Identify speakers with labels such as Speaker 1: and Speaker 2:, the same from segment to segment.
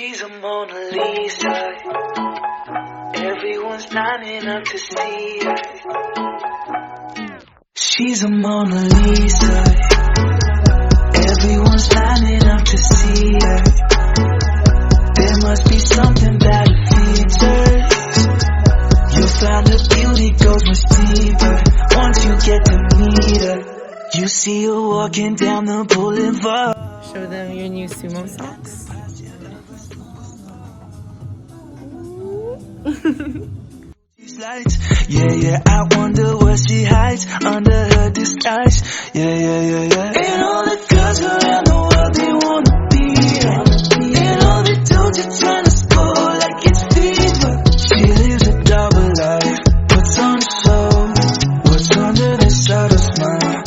Speaker 1: She's a Mona Lisa. Everyone's lining up to see her. She's a Mona Lisa. Everyone's lining up to see her. There must be something about her features. You'll find her beauty goes much deeper once you get to meet her. You see her walking down the boulevard.
Speaker 2: Show them your new sumo socks.
Speaker 1: Yeah, I wonder what she hides under her disguise. Yeah. And all the girls around the world, they wanna be her. And all the dudes are trying to score like it's fever. She lives a double life, puts on a show. What's under this subtle smile?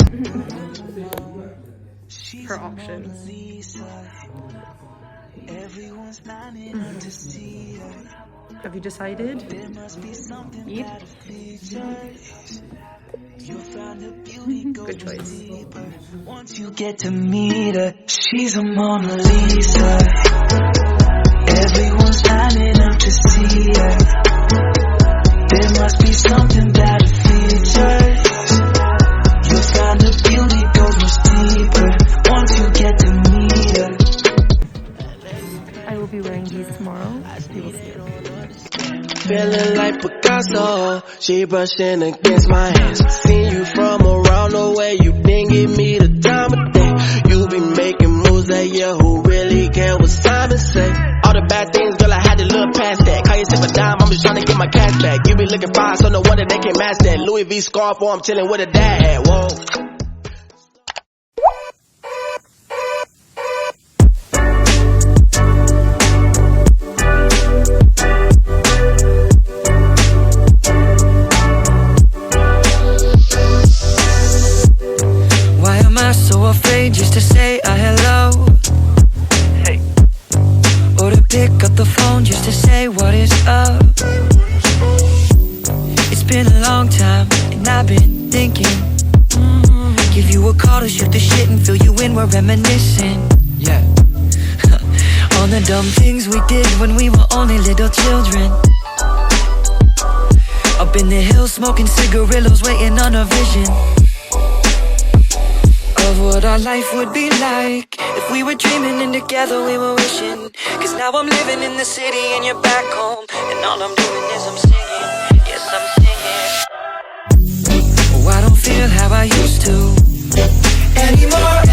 Speaker 2: Her options.
Speaker 1: Everyone's lining up to see her.
Speaker 2: Have you decided? Eat? Good choice.
Speaker 1: Once you get to meet her, she's a Mona Lisa. Everyone's lining up to see her. There must be something about her features. You'll find her beauty goes much deeper once you get to meet her.
Speaker 2: I will be wearing these tomorrow. You will see it.
Speaker 3: Feeling like Picasso, she brushing against my hands. Seen you from around the way, you didn't give me the time of day. You be making moves that year, who really care what Simon say? All the bad things, girl, I had to look past that. Call yourself a dime, I'm just trying to get my cash back. You be looking fine, so no wonder they can't match that. Louis V scarf, or I'm chilling with a dad hat, whoa.
Speaker 1: Just to say a hello, hey, or to pick up the phone just to say what is up. It's been a long time and I've been thinking, give you a call to shoot the shit and fill you in, we're reminiscing. Yeah. On the dumb things we did when we were only little children. Up in the hills smoking cigarillos, waiting on a vision of what our life would be like if we were dreaming and together we were wishing. Cause now I'm living in the city and you're back home, and all I'm doing is I'm singing. Yes, I'm singing. Oh, I don't feel how I used to anymore.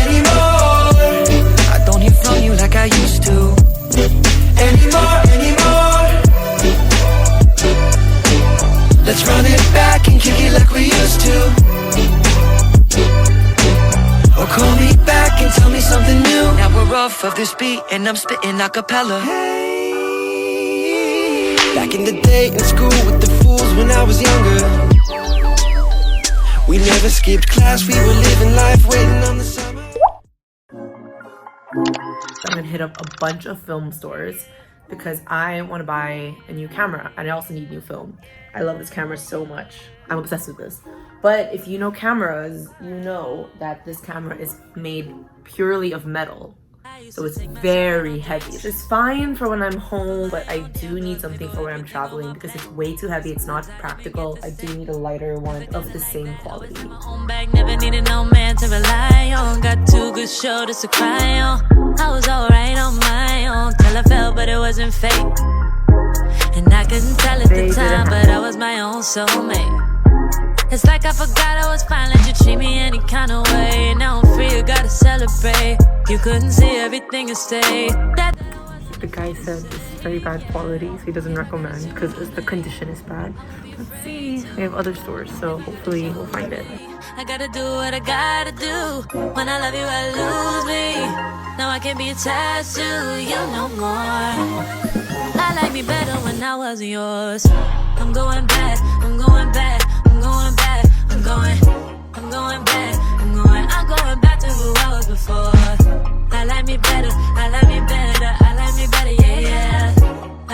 Speaker 1: I don't hear from you like I used to anymore. Let's run it back and kick it like we used to. Or call me back and tell me something new. Now we're off of this beat and I'm spitting a cappella. Hey.
Speaker 3: Back in the day in school with the fools when I was younger. We never skipped class, we were living life waiting on the summer.
Speaker 2: So I'm gonna hit up a bunch of film stores because I want to buy a new camera and I also need new film. I love this camera so much. I'm obsessed with this. But if you know cameras, you know that this camera is made purely of metal. So it's very heavy. It's fine for when I'm home, but I do need something for when I'm traveling because it's way too heavy. It's not practical. I do need a lighter one of the same quality.
Speaker 4: Never needed no man to rely on. Got two good shoulders to cry on. I was alright on my own till I fell, but it wasn't fake. And I couldn't tell at the time, but I was my own soulmate. It's like I forgot I was fine, let you treat me any kind of way. Now I'm free, you gotta celebrate. You couldn't see everything and stay.
Speaker 2: The guy said this is very bad quality, so he doesn't recommend because the condition is bad. Let's see. We have other stores, so hopefully we'll find it.
Speaker 4: I gotta do what I gotta do. When I love you, I lose me. Now I can't be attached to you no more. I like me better when I wasn't yours. I'm going back, I'm going back. I'm going back to who I was before. I like me better, yeah. I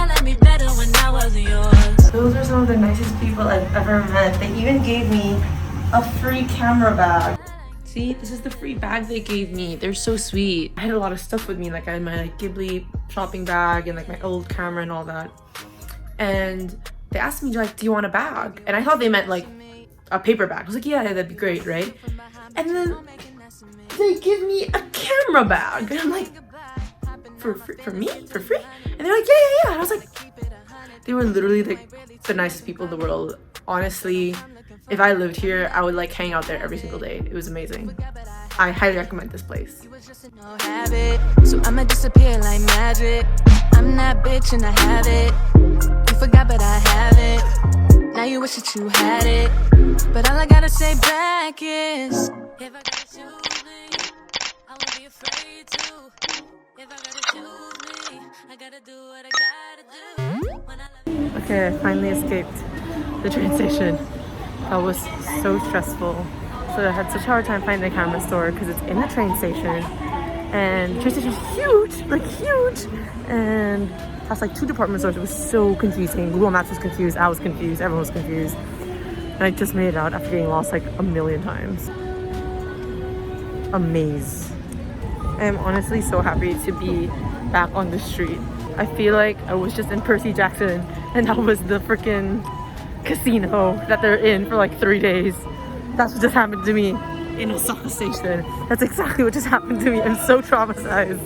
Speaker 4: like me better when I wasn't yours.
Speaker 2: Those are some of the nicest people I've ever met. They even gave me a free camera bag. See, this is the free bag they gave me. They're so sweet. I had a lot of stuff with me, like I had my like Ghibli shopping bag and like my old camera and all that. And they asked me like, do you want a bag? And I thought they meant like a paper bag. I was like, yeah, that'd be great, right? And then they give me a camera bag. And I'm like, for me? For free? And they're like, yeah. And I was like, they were literally like the nicest people in the world. Honestly, if I lived here, I would like hang out there every single day. It was amazing. I highly recommend this place.
Speaker 4: So I'ma disappear like magic. I'm that bitch and I have it. You forgot but I have it. Now you wish that you had it. But all I gotta say back is, if I gotta choose me, I won't be afraid to. If I gotta choose me, I gotta do what I gotta do. When I
Speaker 2: Okay, I finally escaped the train station. That was so stressful. So I had such a hard time finding the camera store because it's in the train station. And the train station is huge, like huge. And past like 2 department stores. It was so confusing. Google Maps was confused, I was confused, everyone was confused. And I just made it out after getting lost like a million times. A maze. I am honestly so happy to be back on the street. I feel like I was just in Percy Jackson and that was the freaking casino that they're in for like 3 days. That's what just happened to me in Osaka Station. That's exactly what just happened to me. I'm so traumatized.